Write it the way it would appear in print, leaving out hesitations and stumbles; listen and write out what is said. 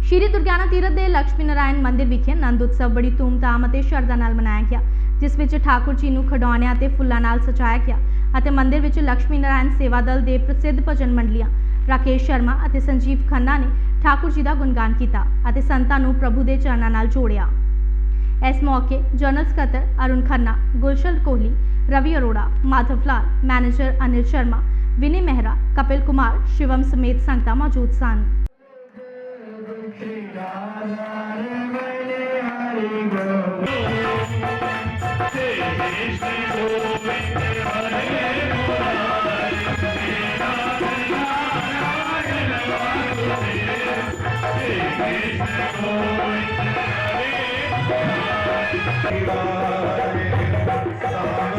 श्री दुर्गियाना तीरथ के लक्ष्मी नारायण मंदिर विखे आनंद उत्सव बड़ी धूमधाम और श्रद्धा नाल मनाया गया, जिस विच ठाकुर जी नूं खिडौणियां ते फुल्लां नाल सजाया गया अते मंदिर विच लक्ष्मी नारायण सेवा दल के प्रसिद्ध भजन मंडलियां राकेश शर्मा अते संजीव खन्ना ने ठाकुर जी का गुणगान किया अते संतां नूं प्रभु के चरणों नाल जोड़िया। इस मौके जनरल सकत्तर अरुण खन्ना, गुलशन कोहली, रवि अरोड़ा, माधव लाल, मैनेजर अनिल शर्मा, विनय मेहरा, कपिल कुमार, शिवम समेत संगतां मौजूद सन। Hare